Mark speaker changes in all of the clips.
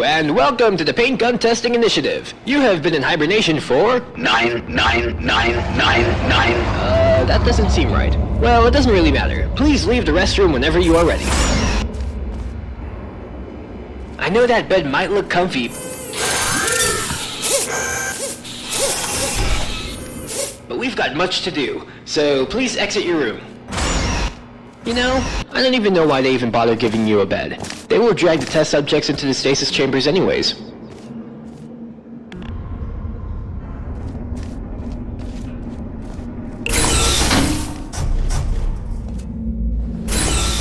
Speaker 1: and welcome to the Paint Gun Testing Initiative. You have been in hibernation for...
Speaker 2: 99999.
Speaker 1: That doesn't seem right. Well, it doesn't really matter. Please leave the restroom whenever you are ready. I know that bed might look comfy, but we've got much to do, so please exit your room. You know, I don't even know why they even bother giving you a bed. They will drag the test subjects into the stasis chambers anyways.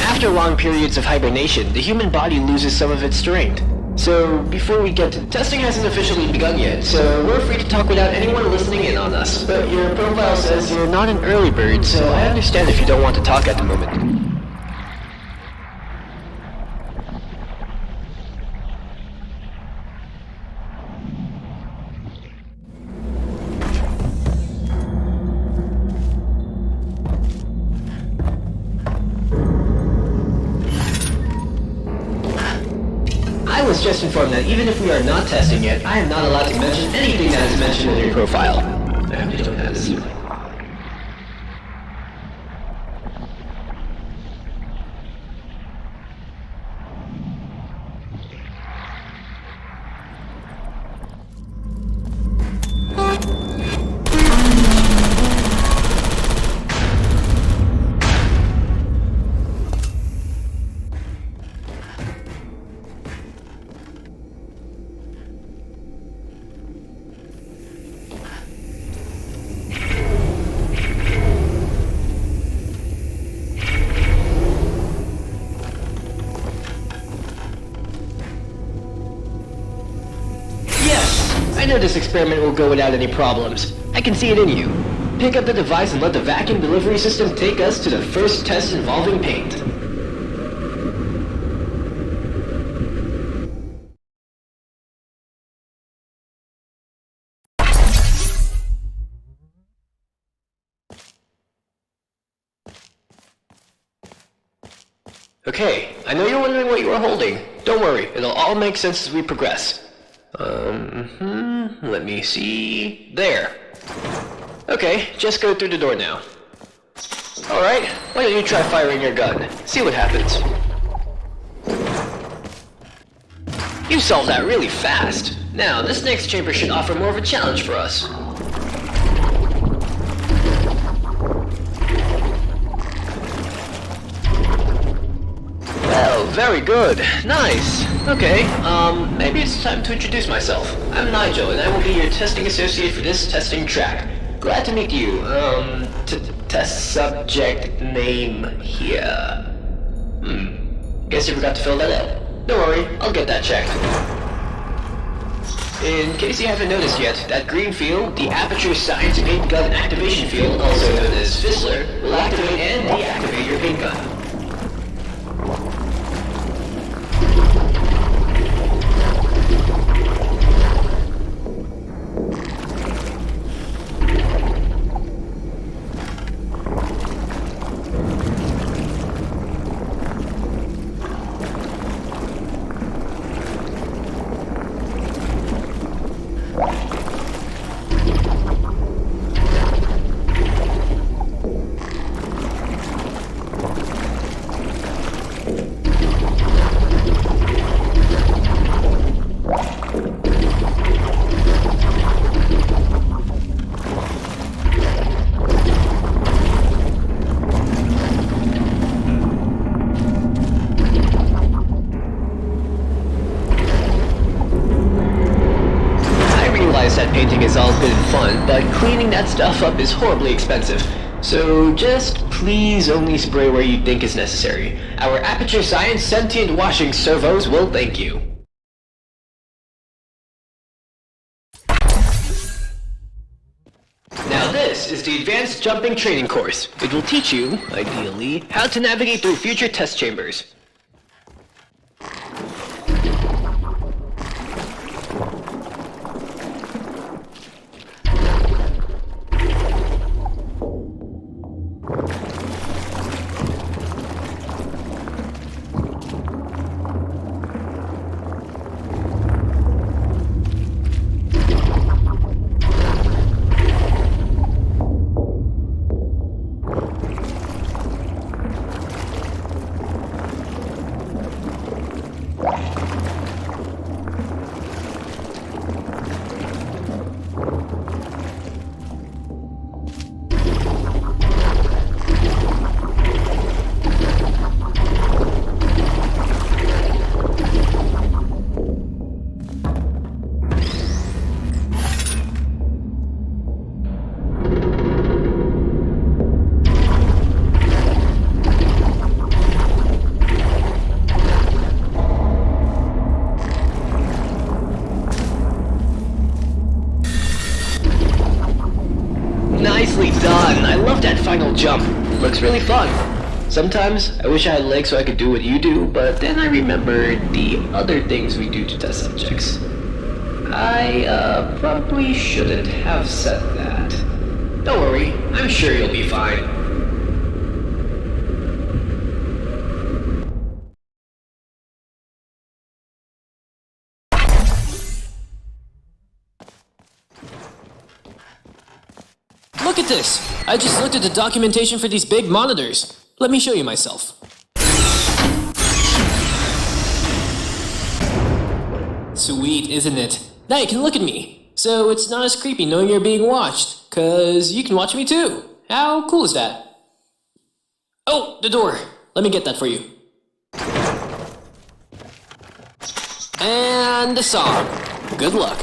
Speaker 1: After long periods of hibernation, the human body loses some of its strength. So, before we get to... Testing hasn't officially begun yet, so we're free to talk without anyone listening in on us. But your profile says you're not an early bird, so I understand if you don't want to talk at the moment. I was just informed that even if we are not testing yet, I am not allowed to mention anything that is mentioned in your profile. I hope you don't have this. I know this experiment will go without any problems. I can see it in you. Pick up the device and let the vacuum delivery system take us to the first test involving paint. Okay, I know you're wondering what you are holding. Don't worry, it'll all make sense as we progress. Let me see... There. Okay, just go through the door now. Alright, why don't you try firing your gun? See what happens. You solved that really fast. Now, this next chamber should offer more of a challenge for us. Well, very good. Nice. Okay, maybe it's time to introduce myself. I'm Nigel, and I will be your testing associate for this testing track. Glad to meet you. Test subject name here. Guess you forgot to fill that out. Don't worry, I'll get that checked. In case you haven't noticed yet, that green field, the Aperture Science Paint Gun Activation Field, also known as fizzler, will activate and deactivate your paint gun. That painting is all good and fun, but cleaning that stuff up is horribly expensive. So just please only spray where you think is necessary. Our Aperture Science sentient washing servos will thank you. Now this is the Advanced Jumping Training Course. It will teach you, ideally, how to navigate through future test chambers. that final jump. Looks really fun. Sometimes I wish I had legs so I could do what you do, but then I remember the other things we do to test subjects. I probably shouldn't have said that. Don't worry, I'm sure you'll be fine.
Speaker 2: Look at this! I just looked at the documentation for these big monitors. Let me show you myself. Sweet, isn't it? Now you can look at me. So it's not as creepy knowing you're being watched, 'cause you can watch me too. How cool is that? Oh, the door. Let me get that for you. And the song. Good luck.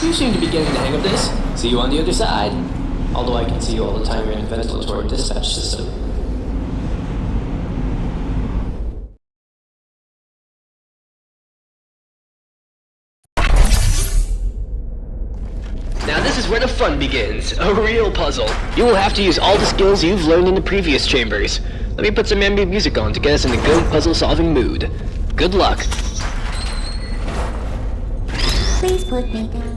Speaker 2: You seem to be getting the hang of this. See you on the other side. Although I can see you all the time you're in the ventilatory dispatch system.
Speaker 1: Now this is where the fun begins. A real puzzle. You will have to use all the skills you've learned in the previous chambers. Let me put some ambient music on to get us in a good puzzle-solving mood. Good luck.
Speaker 3: Please put me down.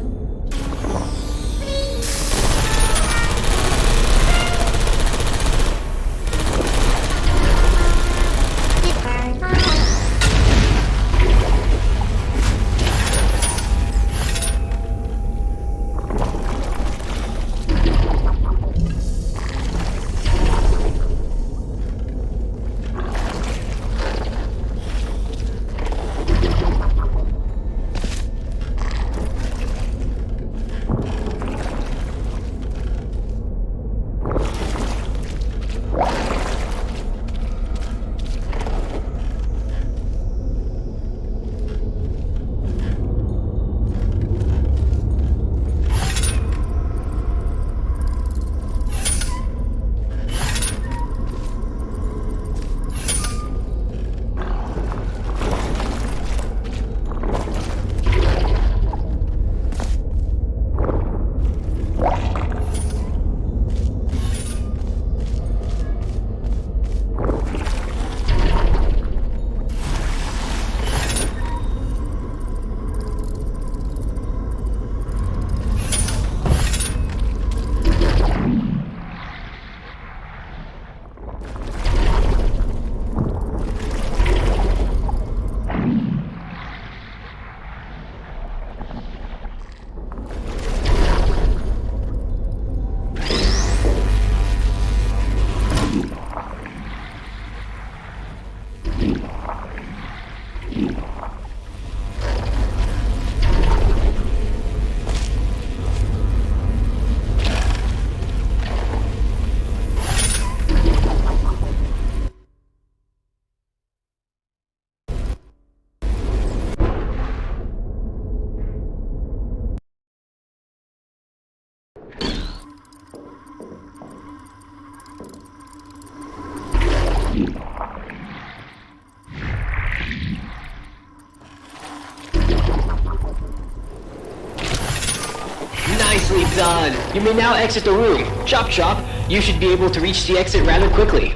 Speaker 1: Nicely done! You may now exit the room. Chop chop, you should be able to reach the exit rather quickly.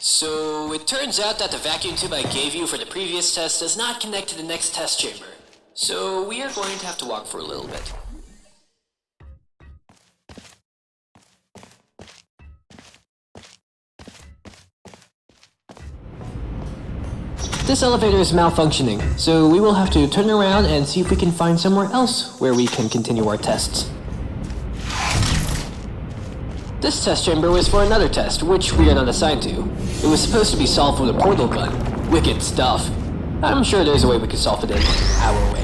Speaker 2: So, it turns out that the vacuum tube I gave you for the previous test does not connect to the next test chamber. So, we are going to have to walk for a little bit. This elevator is malfunctioning, so we will have to turn around and see if we can find somewhere else where we can continue our tests. This test chamber was for another test, which we are not assigned to. It was supposed to be solved with a portal gun. Wicked stuff. I'm sure there's a way we could solve it in our way.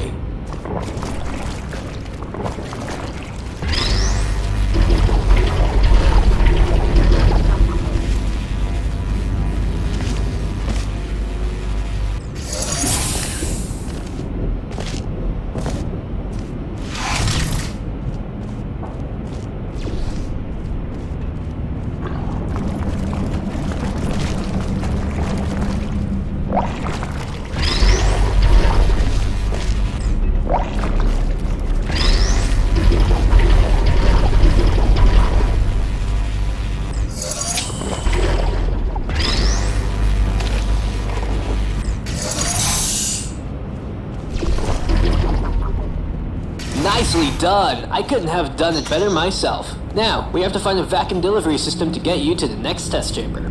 Speaker 2: Nicely done! I couldn't have done it better myself. Now, we have to find a vacuum delivery system to get you to the next test chamber.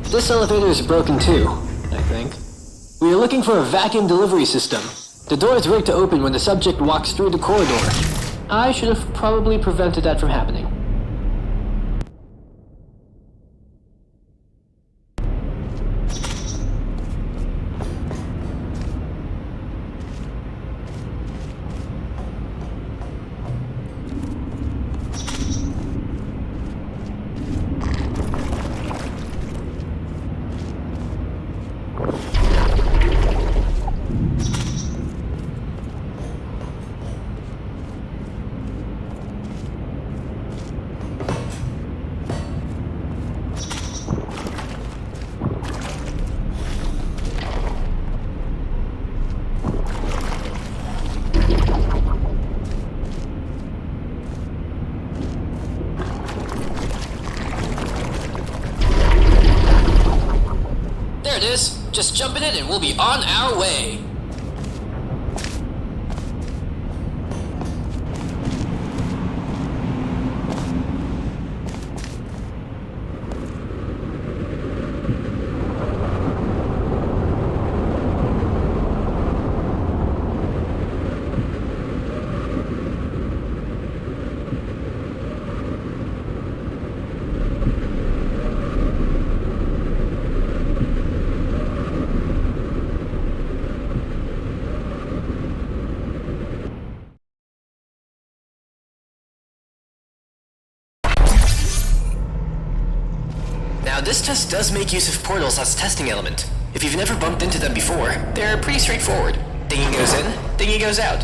Speaker 2: This elevator is broken too, I think. We are looking for a vacuum delivery system. The door is rigged to open when the subject walks through the corridor. I should have probably prevented that from happening. There it is. Just jump in it and we'll be on our way. Now this test does make use of portals as testing element. If you've never bumped into them before, they're pretty straightforward. Thingy goes in, thingy goes out.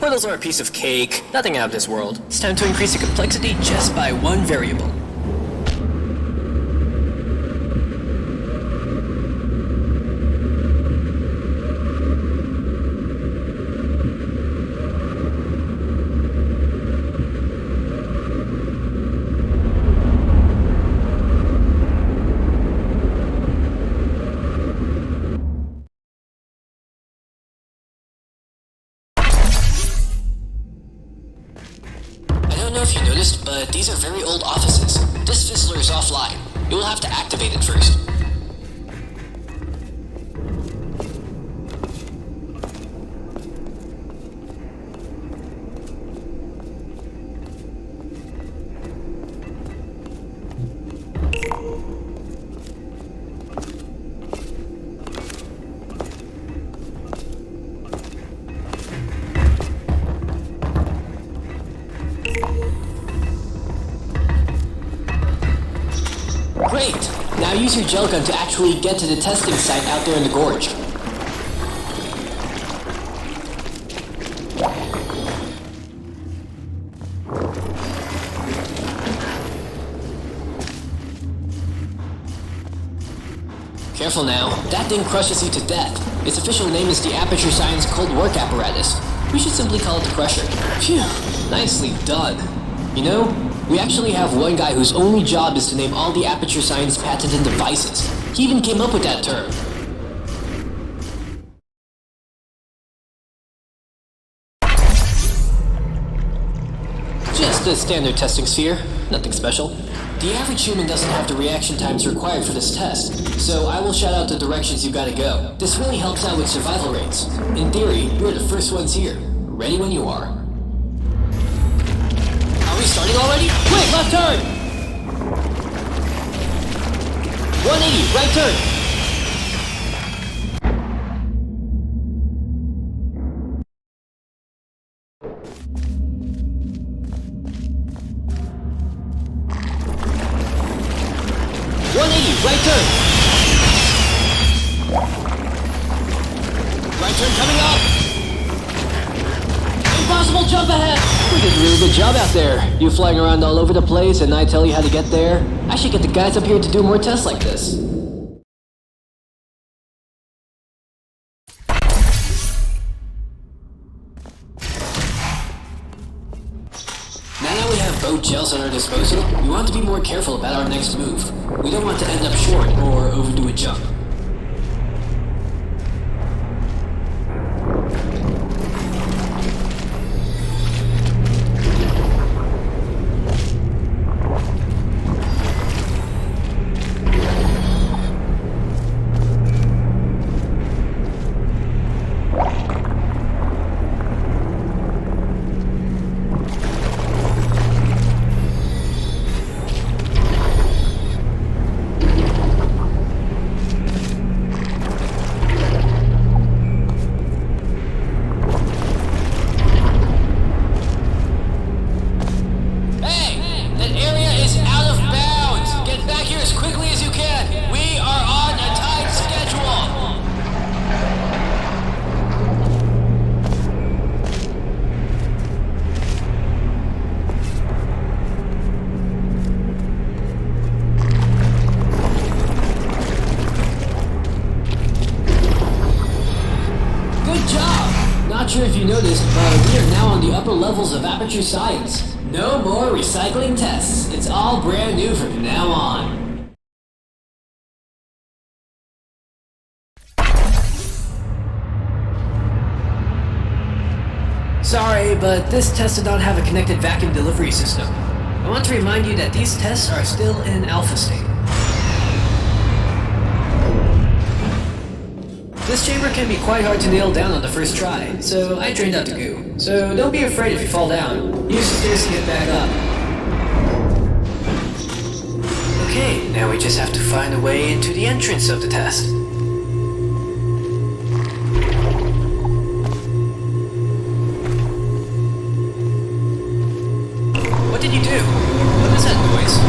Speaker 2: Portals are a piece of cake, nothing out of this world. It's time to increase the complexity just by one variable. I don't know if you noticed, but these are very old offices. This fizzler is offline. You will have to activate it first. Great! Now use your gel gun to actually get to the testing site out there in the gorge. Careful now, that thing crushes you to death. Its official name is the Aperture Science Cold Work Apparatus. We should simply call it the Crusher. Phew, nicely done. You know, we actually have one guy whose only job is to name all the Aperture Science patented devices. He even came up with that term. Just a standard testing sphere, nothing special. The average human doesn't have the reaction times required for this test, so I will shout out the directions you gotta go. This really helps out with survival rates. In theory, you're the first ones here. Ready when you are. Are we starting already? Quick, left turn! 180, right turn! Right turn! Right turn coming up! Impossible jump ahead! We did a really good job out there. You flying around all over the place and I tell you how to get there? I should get the guys up here to do more tests like this. Now that we have both gels at our disposal, we want to be more careful about our next move. We don't want to end up short or overdo a jump. Not sure if you noticed, but we are now on the upper levels of Aperture Science. No more recycling tests. It's all brand new from now on. Sorry, but this test did not have a connected vacuum delivery system. I want to remind you that these tests are still in alpha state. This chamber can be quite hard to nail down on the first try, so I drained out the goo. So don't be afraid if you fall down. Use the stairs to get back up. Okay, now we just have to find a way into the entrance of the test. What did you do? What is that noise?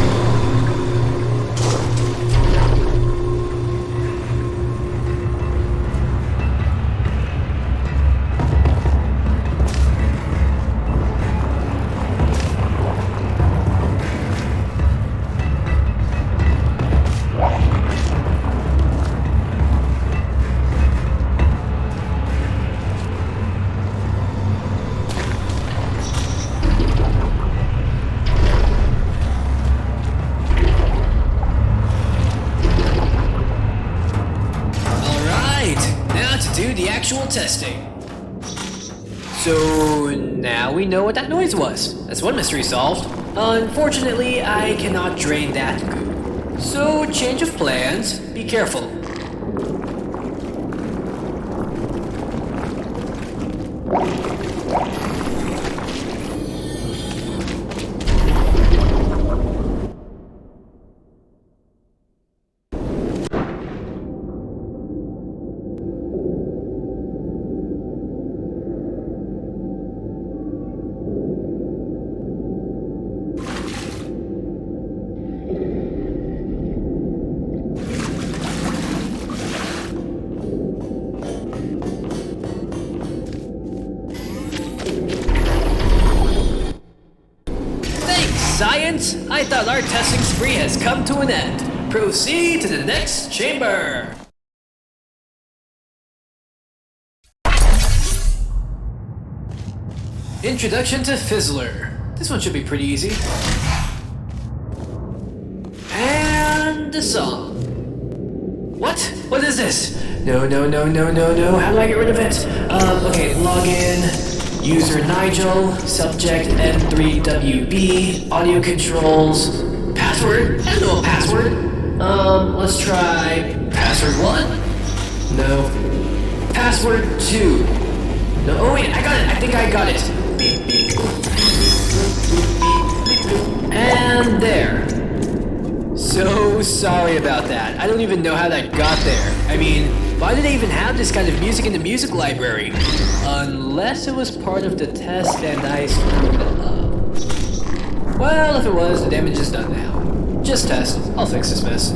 Speaker 2: testing. So now we know what that noise was. That's one mystery solved. Unfortunately, I cannot drain that goo. So change of plans. Be careful. Science, I thought our testing spree has come to an end. Proceed to the next chamber. Introduction to Fizzler. This one should be pretty easy. And the song. What? What is this? No. How do I get rid of it? Okay, log in. User Nigel, subject N3WB, audio controls, password? I don't know a password. Let's try password 1? No. Password 2. No, oh wait, I got it. I think I got it. Beep, beep, boop. And there. So sorry about that. I don't even know how that got there. I mean, why do they even have this kind of music in the music library? Unless it was part of the test and I screwed it up. Well, if it was, the damage is done now. Just test. I'll fix this mess.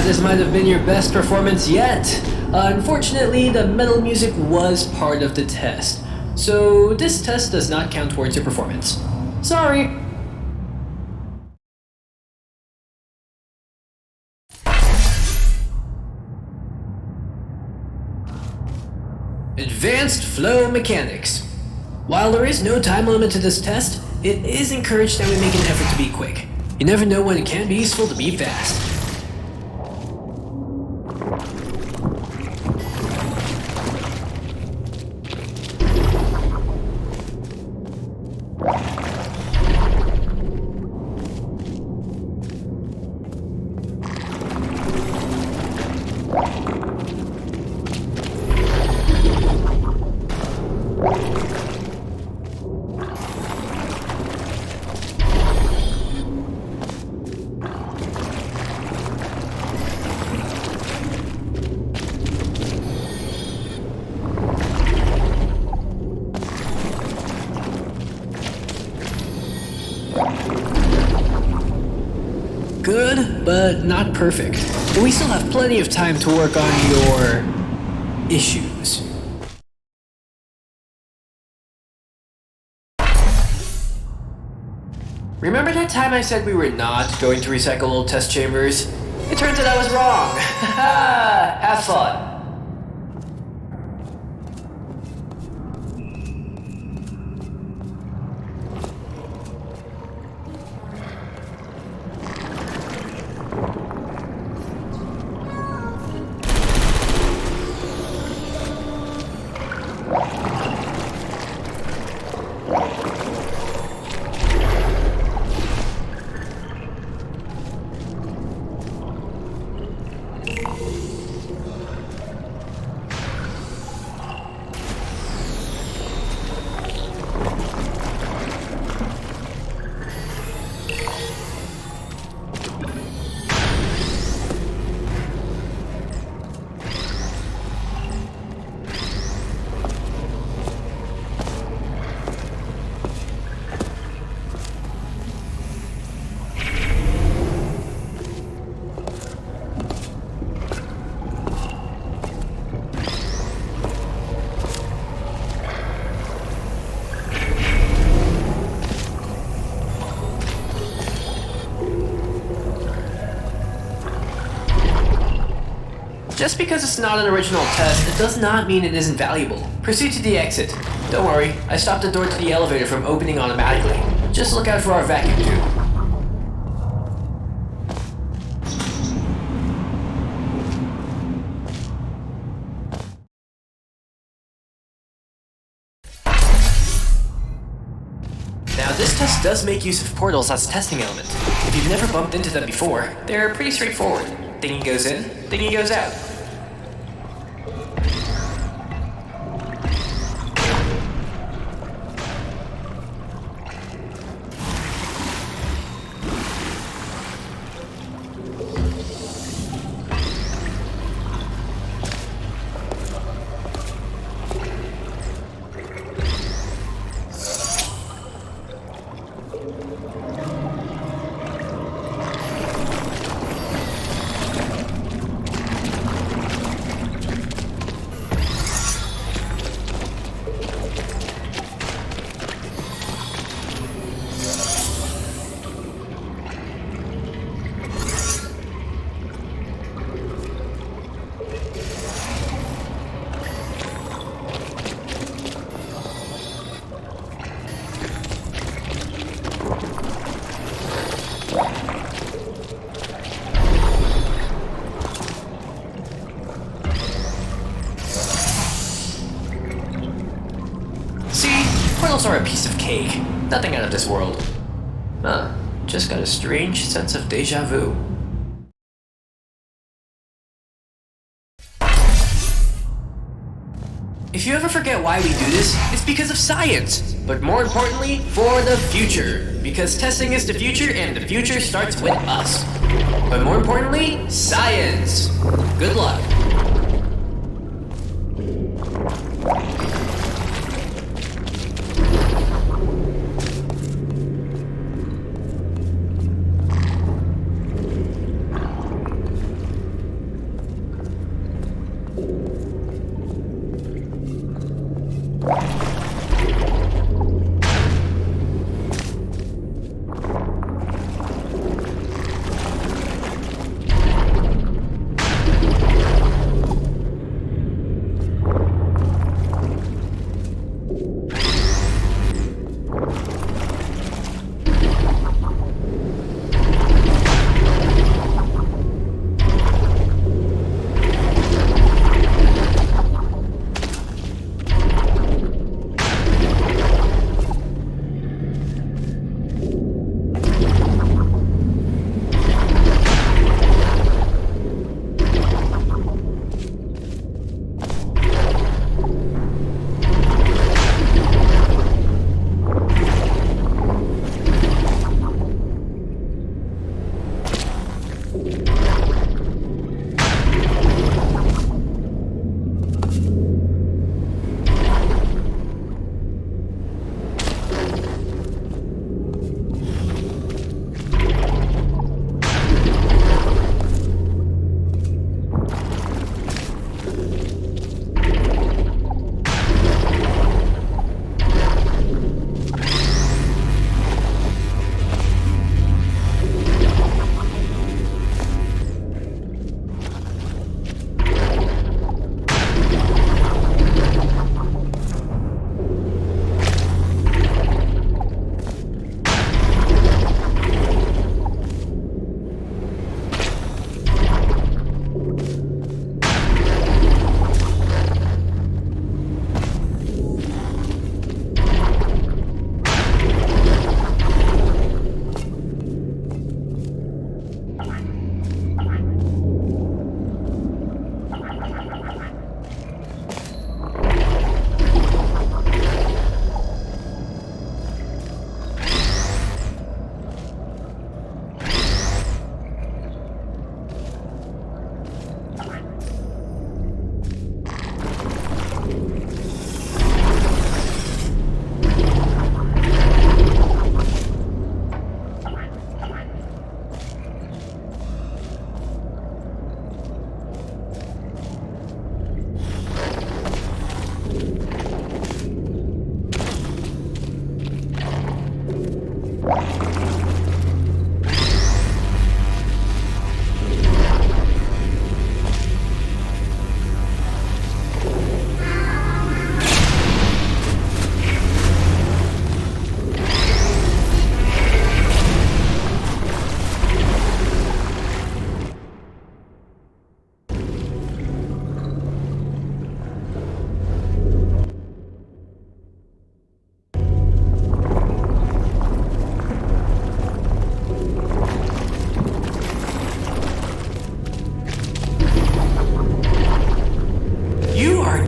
Speaker 2: This might have been your best performance yet. Unfortunately, the metal music was part of the test, so this test does not count towards your performance. Sorry. Advanced flow mechanics. While there is no time limit to this test, it is encouraged that we make an effort to be quick. You never know when it can be useful to be fast. Good, but not perfect. But we still have plenty of time to work on your issues. Remember that time I said we were not going to recycle old test chambers? It turns out I was wrong. Have fun. Just because it's not an original test, it does not mean it isn't valuable. Proceed to the exit. Don't worry, I stopped the door to the elevator from opening automatically. Just look out for our vacuum tube. Now, this test does make use of portals as testing elements. If you've never bumped into them before, they're pretty straightforward. Thingy goes in, thingy goes out. Portals are a piece of cake. Nothing out of this world. Huh. Just got a strange sense of deja vu. If you ever forget why we do this, it's because of science. But more importantly, for the future. Because testing is the future and the future starts with us. But more importantly, science. Good luck.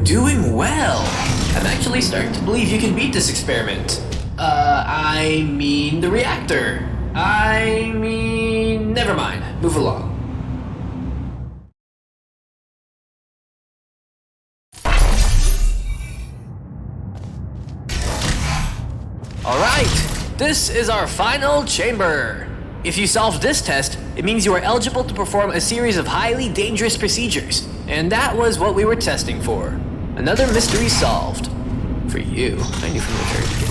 Speaker 2: doing well. I'm actually starting to believe you can beat this experiment. I mean the reactor. Never mind. Move along. Alright, this is our final chamber. If you solve this test, it means you are eligible to perform a series of highly dangerous procedures. And that was what we were testing for. Another mystery solved. For you, I knew from the very beginning.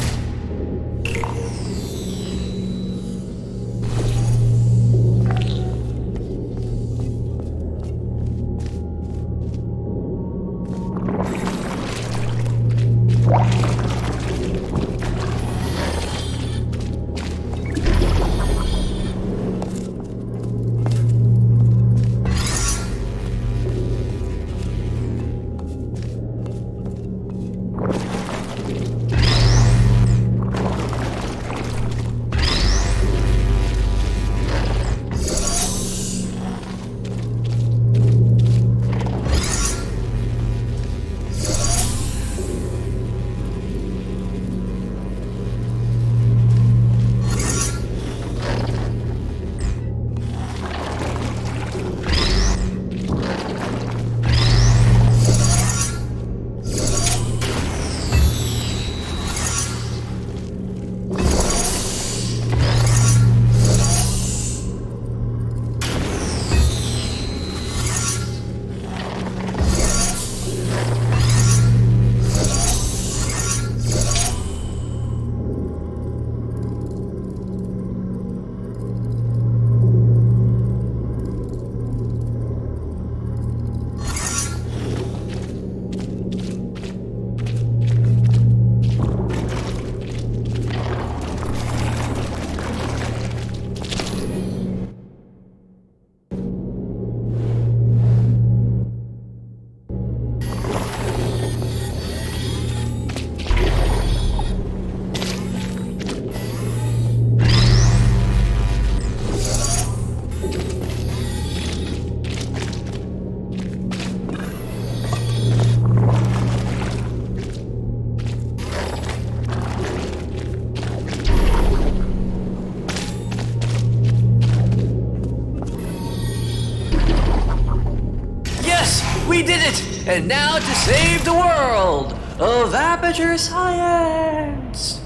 Speaker 2: We did it! And now to save the world of Aperture Science!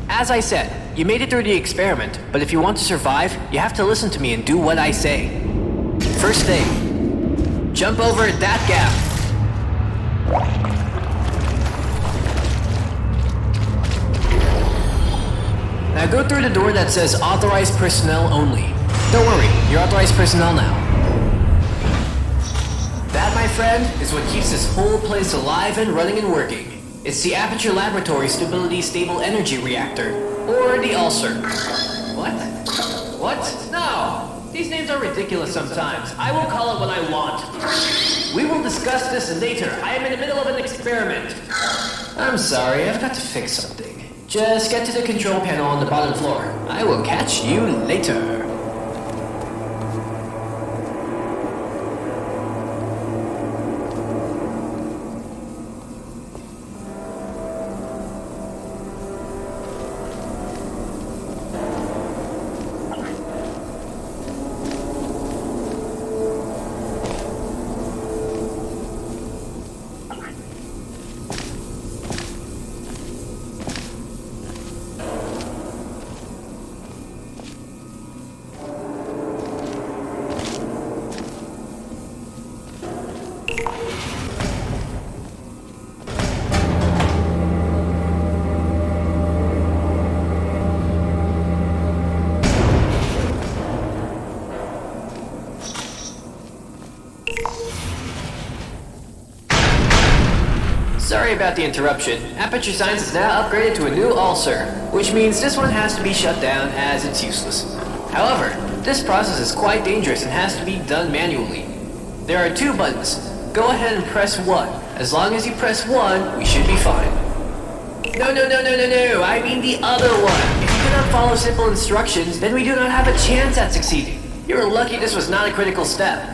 Speaker 2: As I said, you made it through the experiment, but if you want to survive, you have to listen to me and do what I say. First thing, jump over that gap. Now go through the door that says authorized personnel only. Don't worry, you're authorized personnel now. That, my friend, is what keeps this whole place alive and running and working. It's the Aperture Laboratory Stability Stable Energy Reactor, or the ULSR. What? No! These names are ridiculous sometimes. I will call it what I want. We will discuss this later. I am in the middle of an experiment. I'm sorry, I've got to fix something. Just get to the control panel on the bottom floor. I will catch you later. Sorry about the interruption. Aperture Science is now upgraded to a new ULSR, which means this one has to be shut down as it's useless. However, this process is quite dangerous and has to be done manually. There are two buttons. Go ahead and press 1. As long as you press 1, we should be fine. No, I mean the other one. If you
Speaker 1: do not follow simple instructions, then we do not have a chance at succeeding. You're lucky this was not a critical step.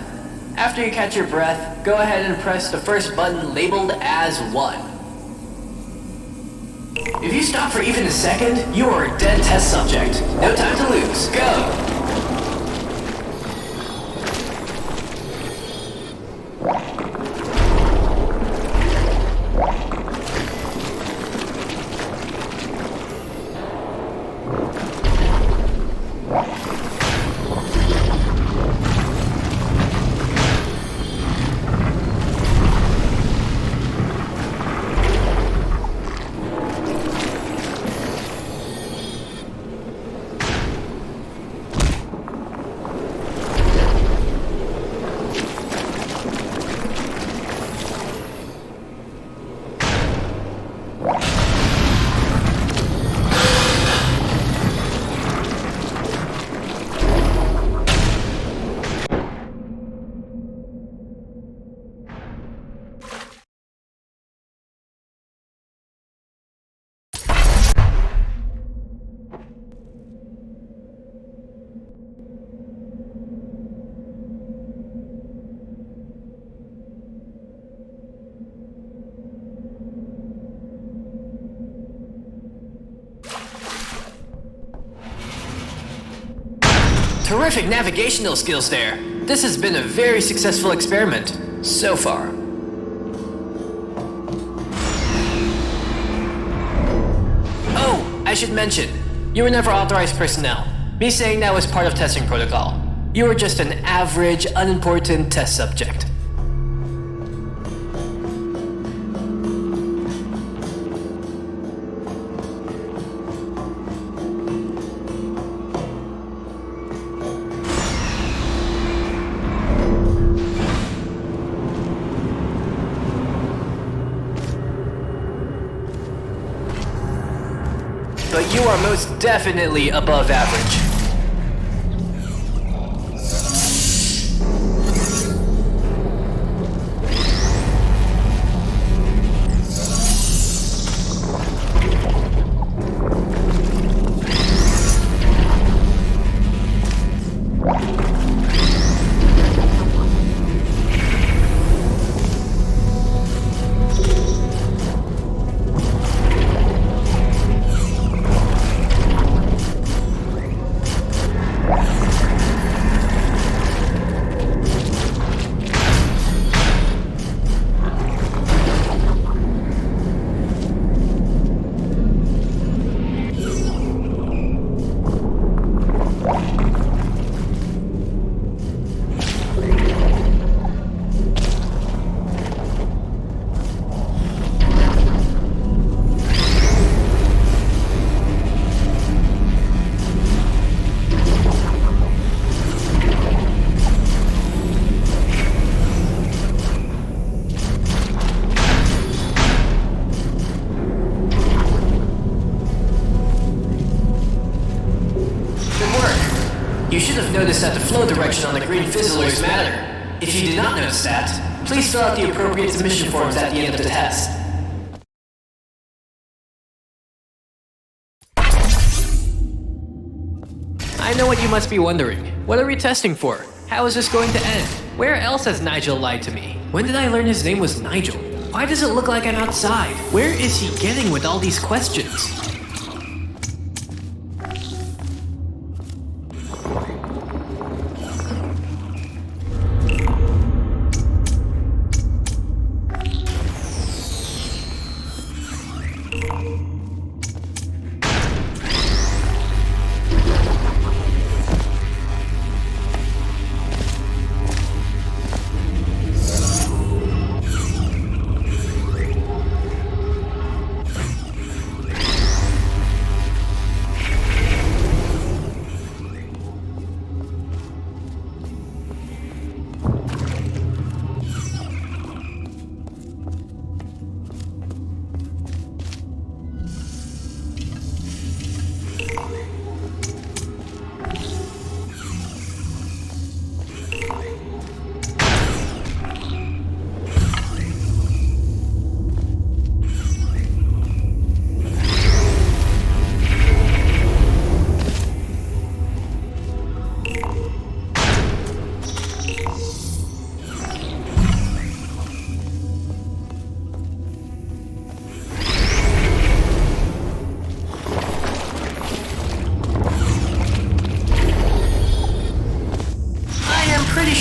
Speaker 1: After you catch your breath, go ahead and press the first button labeled as 1. If you stop for even a second, you are a dead test subject. No time to lose. Go! Terrific navigational skills there. This has been a very successful experiment, so far. Oh, I should mention, you were never authorized personnel. Me saying that was part of testing protocol. You were just an average, unimportant test subject. But you are most definitely above average. You should have noticed that the flow direction on the green fizzlers matter. If you did not notice that, please fill out the appropriate submission forms at the end of the test. I know what you must be wondering. What are we testing for? How is this going to end? Where else has Nigel lied to me? When did I learn his name was Nigel? Why does it look like I'm outside? Where is he getting with all these questions?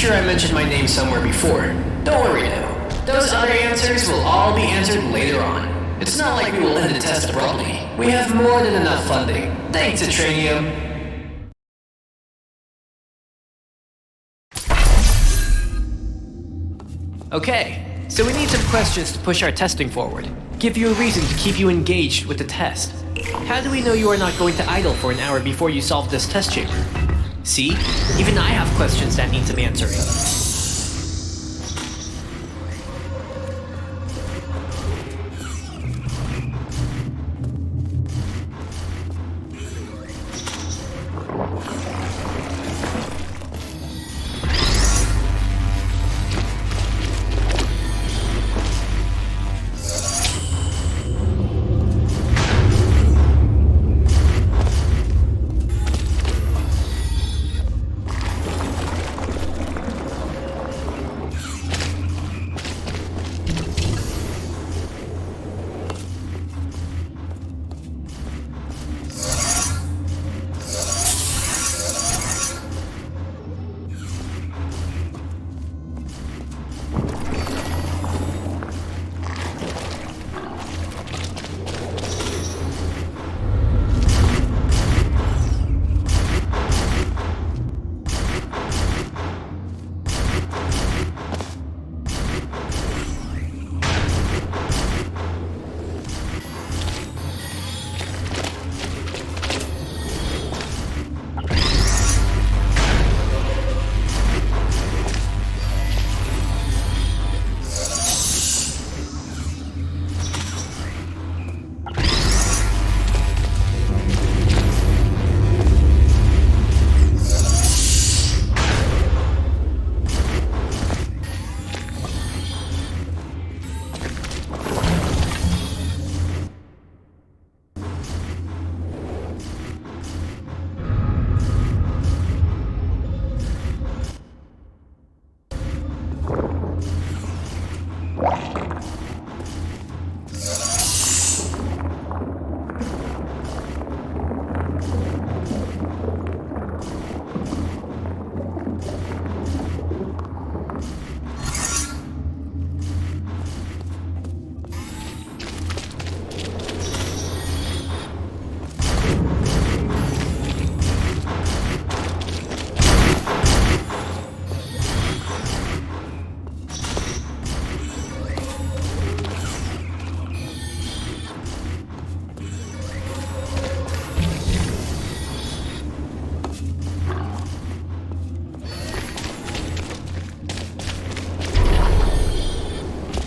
Speaker 2: sure I mentioned my name somewhere before. Don't worry now. Those other answers will all be answered later on. It's not like we will end the test abruptly. We have more than enough funding. Thanks, Atranium. Okay, so we need some questions to push our testing forward. Give you a reason to keep you engaged with the test. How do we know you are not going to idle for an hour before you solve this test chamber? See? Even I have questions that need some answering.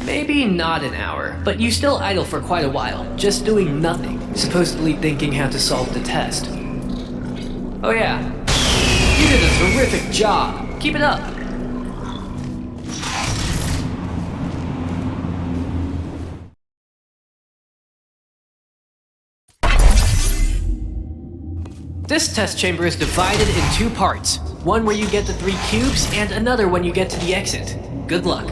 Speaker 2: Maybe not an hour, but you still idle for quite a while, just doing nothing, supposedly thinking how to solve the test. Oh yeah, you did a terrific job. Keep it up. This test chamber is divided in two parts. One where you get the 3 cubes, and another when you get to the exit. Good luck.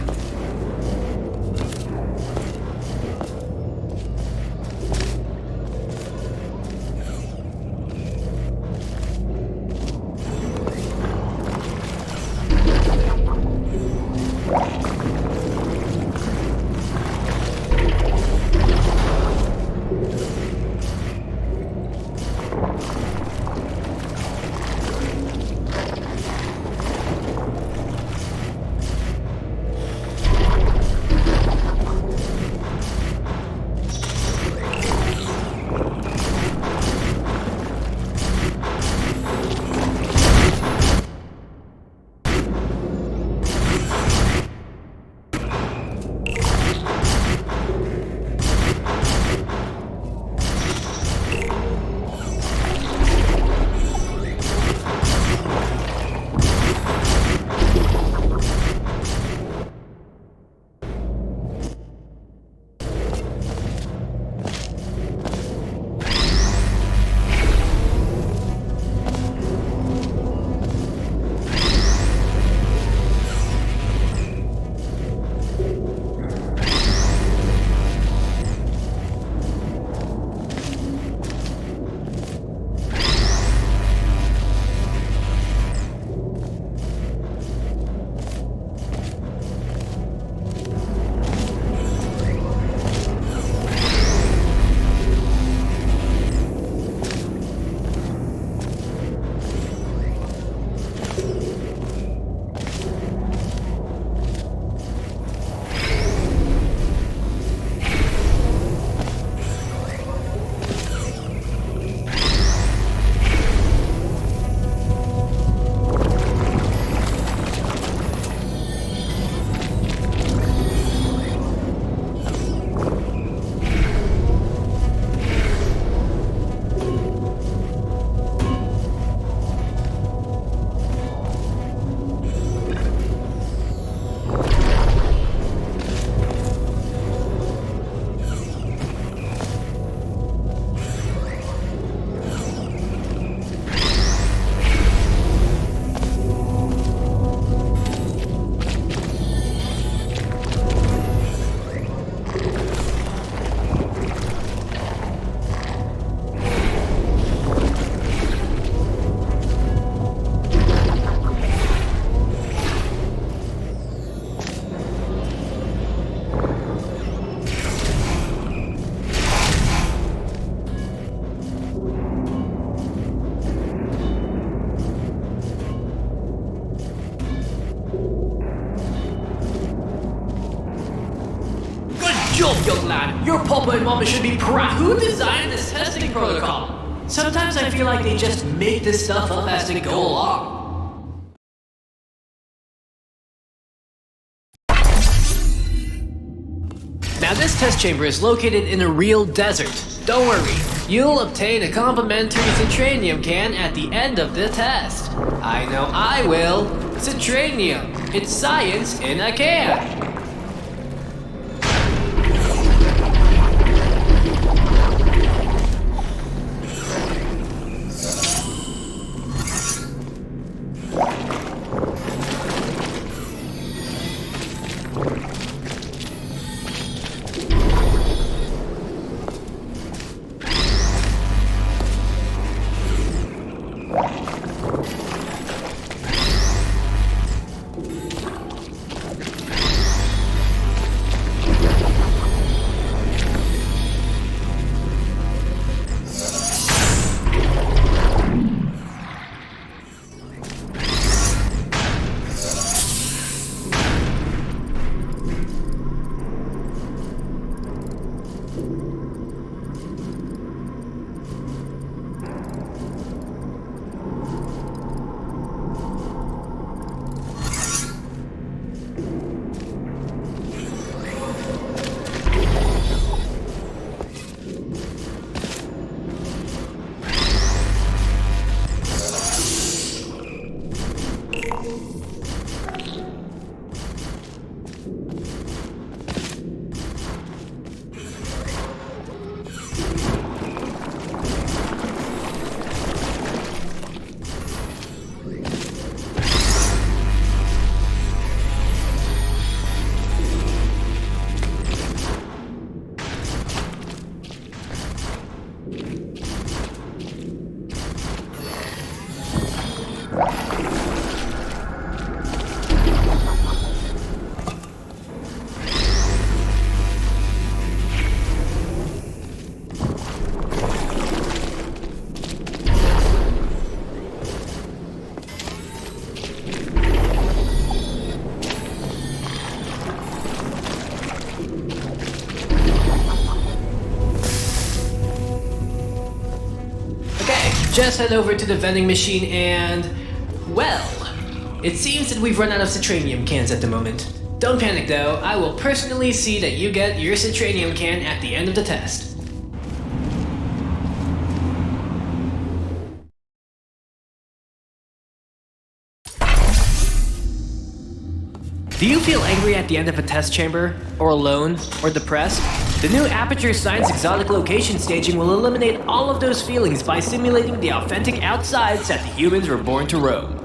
Speaker 2: job, young lad. Your papa and mama should be proud. Who designed this testing protocol? Sometimes I feel like they just make this stuff up as they go along. Now this test chamber is located in a real desert. Don't worry, you'll obtain a complimentary citranium can at the end of the test. I know I will. Citranium. It's science in a can. Just head over to the vending machine and... well, it seems that we've run out of citranium cans at the moment. Don't panic though, I will personally see that you get your citranium can at the end of the test. Do you feel angry at the end of a test chamber? Or alone? Or depressed? The new Aperture Science Exotic Location staging will eliminate all of those feelings by simulating the authentic outsides that the humans were born to roam.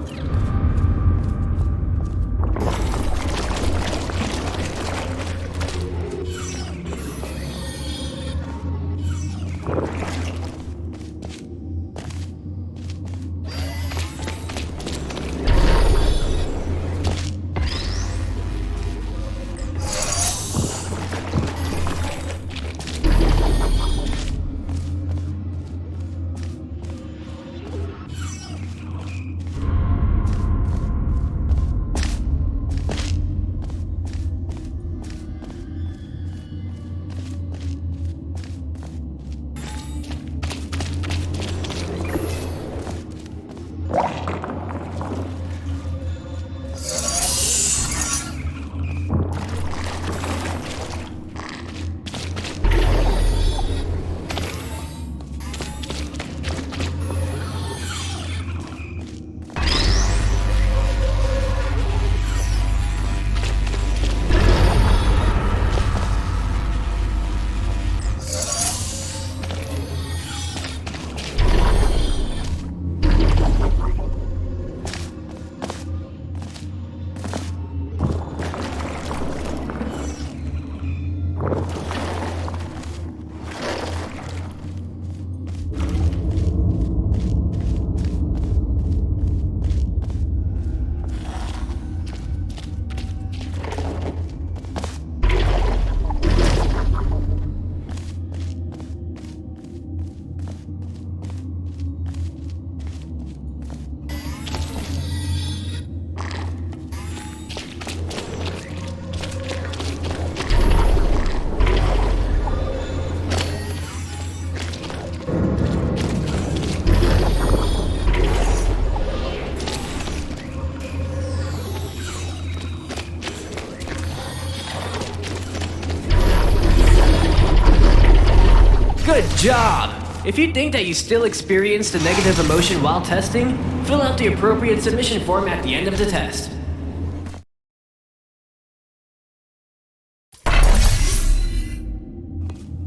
Speaker 2: job! If you think that you still experienced a negative emotion while testing, fill out the appropriate submission form at the end of the test.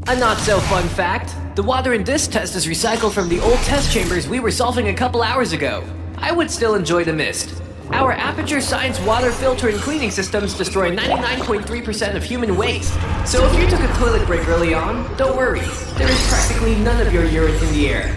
Speaker 2: A not-so-fun fact, the water in this test is recycled from the old test chambers we were solving a couple hours ago. I would still enjoy the mist. Our Aperture Science water filter and cleaning systems destroy 99.3% of human waste. So if you took a toilet break early on, don't worry. There is practically none of your urine in the air.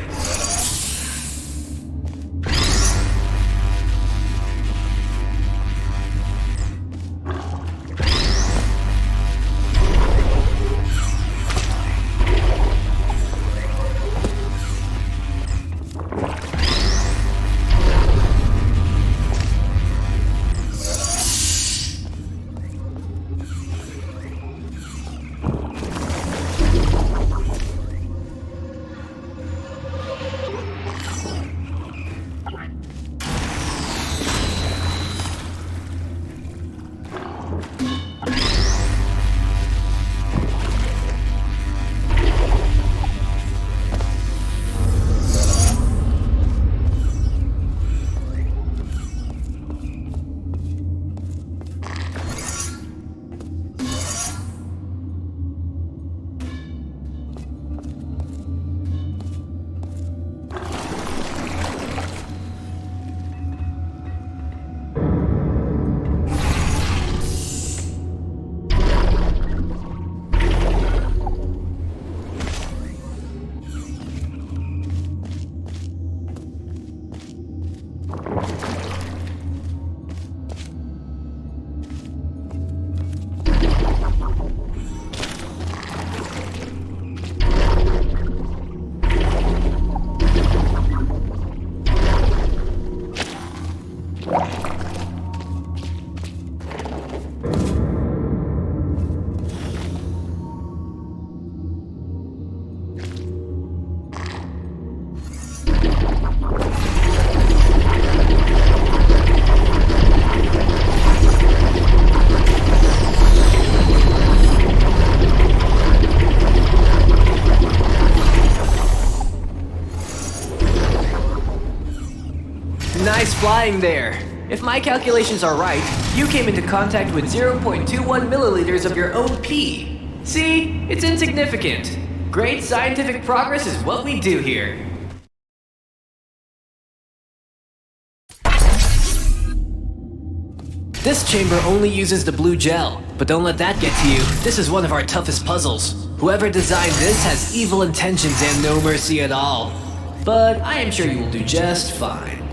Speaker 2: Nice flying there. If my calculations are right, you came into contact with 0.21 milliliters of your own pee. See? It's insignificant. Great scientific progress is what we do here. This chamber only uses the blue gel, but don't let that get to you. This is one of our toughest puzzles. Whoever designed this has evil intentions and no mercy at all. But I am sure you will do just fine.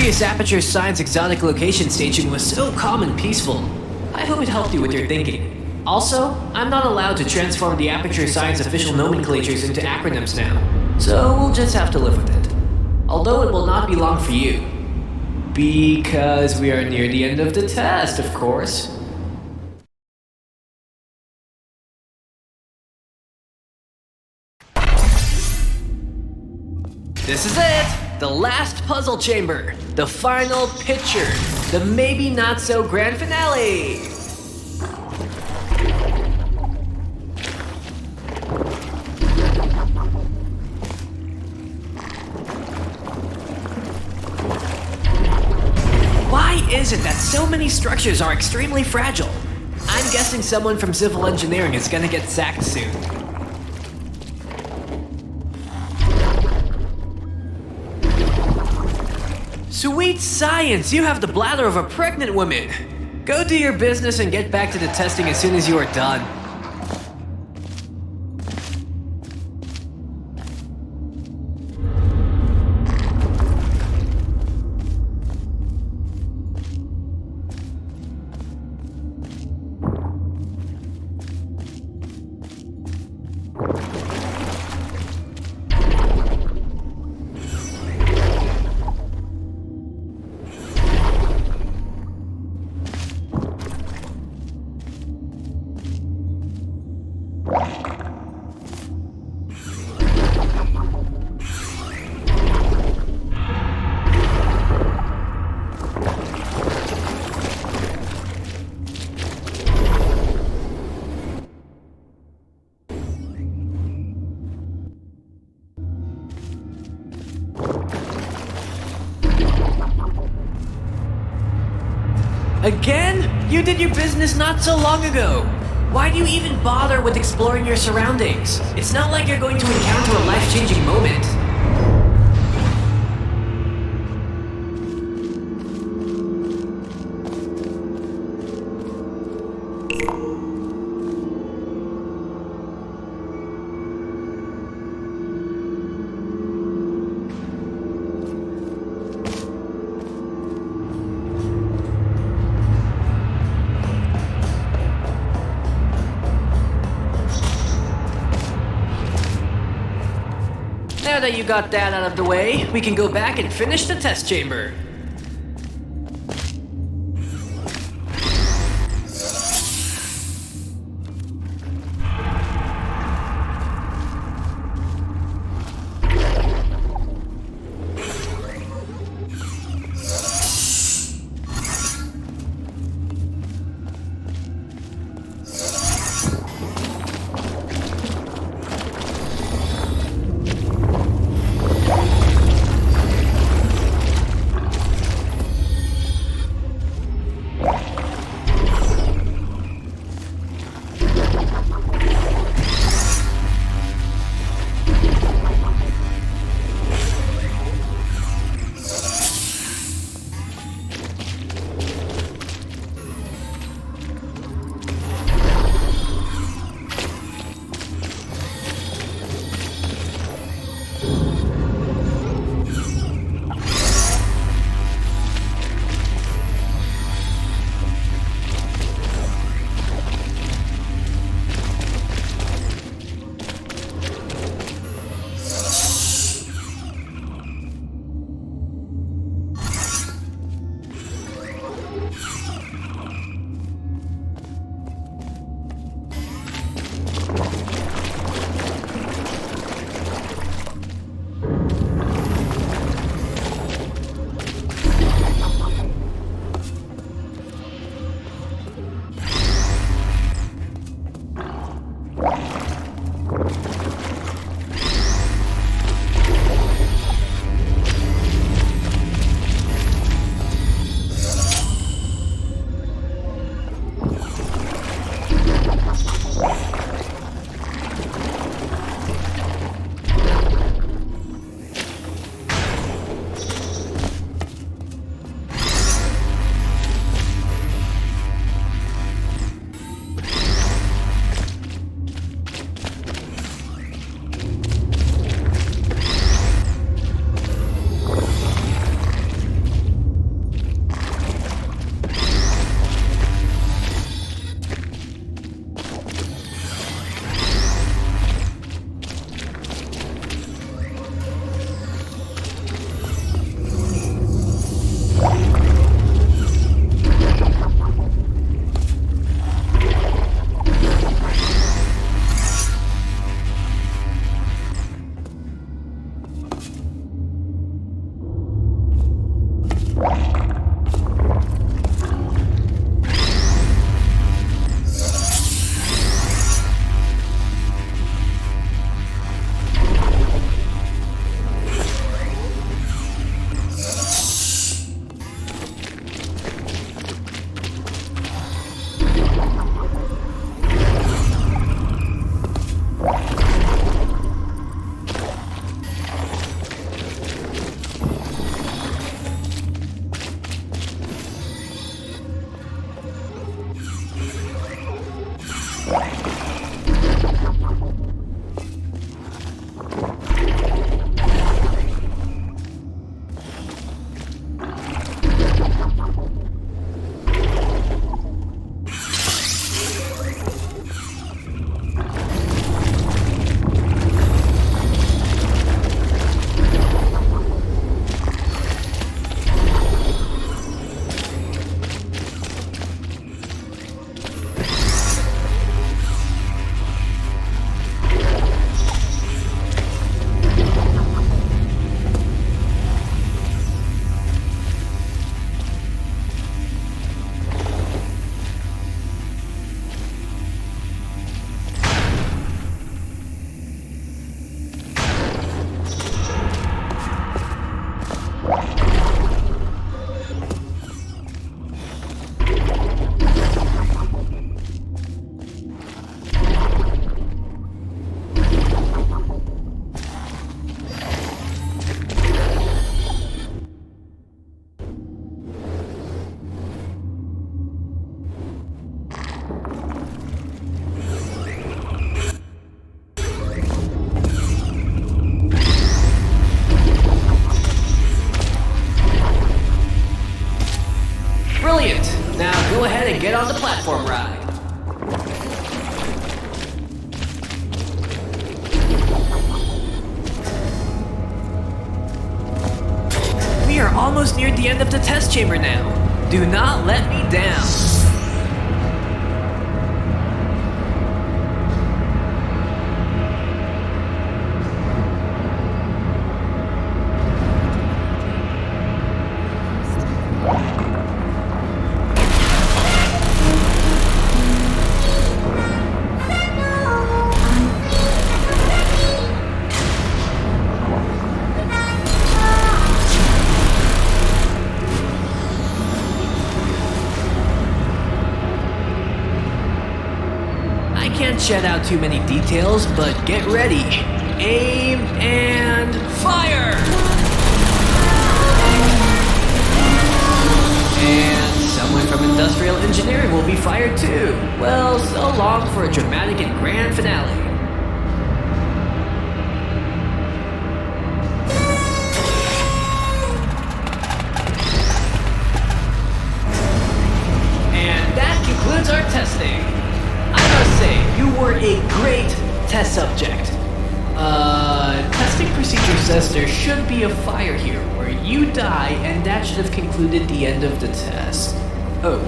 Speaker 2: previous Aperture Science exotic location station was so calm and peaceful. I hope it helped you with your thinking. Also, I'm not allowed to transform the Aperture Science official nomenclatures into acronyms now, so we'll just have to live with it. Although it will not be long for you. Because we are near the end of the test, of course. This is it! The last puzzle chamber! The final picture! The maybe not so grand finale! Why is it that so many structures are extremely fragile? I'm guessing someone from civil engineering is gonna get sacked soon. Sweet science! You have the bladder of a pregnant woman! Go do your business and get back to the testing as soon as you are done. Again? You did your business not so long ago. Why do you even bother with exploring your surroundings? It's not like you're going to encounter a life-changing moment. Now that you got that out of the way, we can go back and finish the test chamber. Brilliant! Now go ahead and get on the platform ride. We are almost near the end of the test chamber now. Do not let me down. I can't shed out too many details, but get ready. Aim and fire! And someone from industrial engineering will be fired too. Well, so long for a dramatic and grand finale. And that concludes our testing. I must say, you were a great test subject. Testing procedure says there should be a fire here where you die, and that should have concluded the end of the test. Oh,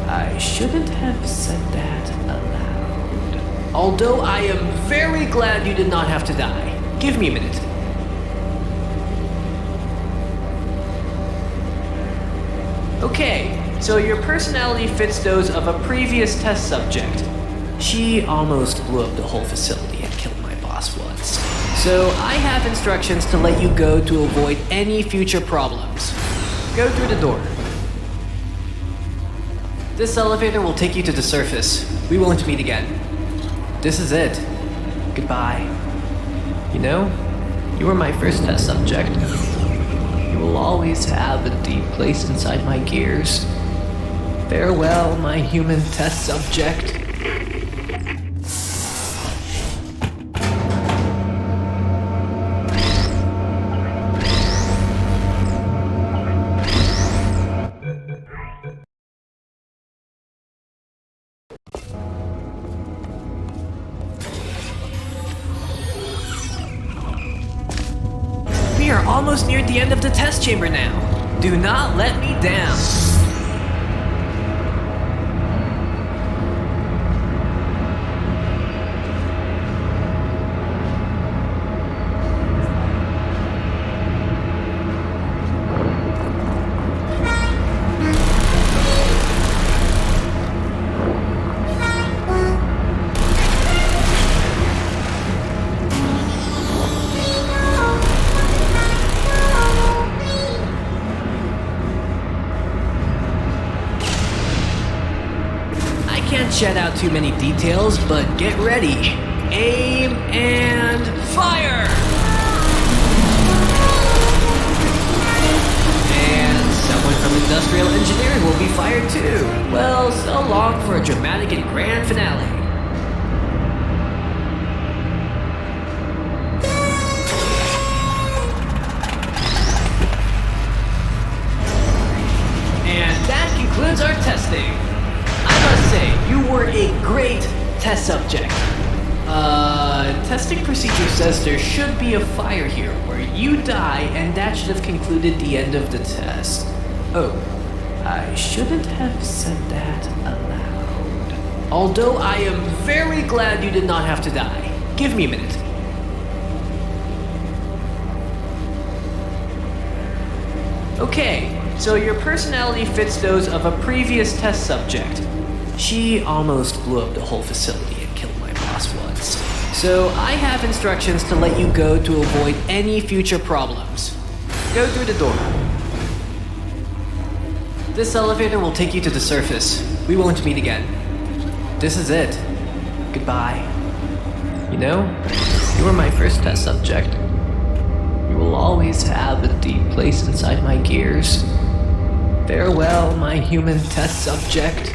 Speaker 2: I shouldn't have said that aloud. Although I am very glad you did not have to die. Give me a minute. Okay, so your personality fits those of a previous test subject. She almost blew up the whole facility and killed my boss once. So I have instructions to let you go to avoid any future problems. Go through the door. This elevator will take you to the surface. We won't meet again. This is it. Goodbye. You know, you were my first test subject. You will always have a deep place inside my gears. Farewell, my human test subject. We are almost near the end of the test chamber now. Do not let me down. Can't shed out too many details, but get ready. Aim and fire! And someone from industrial engineering will be fired too. Well, so long for a dramatic and grand finale. concludes our testing. I must say, you were a great test subject. Testing procedure says there should be a fire here where you die, and that should have concluded the end of the test. Oh, I shouldn't have said that aloud. Although I am very glad you did not have to die. Give me a minute. Okay, so your personality fits those of a previous test subject. She almost blew up the whole facility and killed my boss once. So I have instructions to let you go to avoid any future problems. Go through the door. This elevator will take you to the surface. We won't meet again. This is it. Goodbye. You know, you were my first test subject. You will always have a deep place inside my gears. Farewell, my human test subject.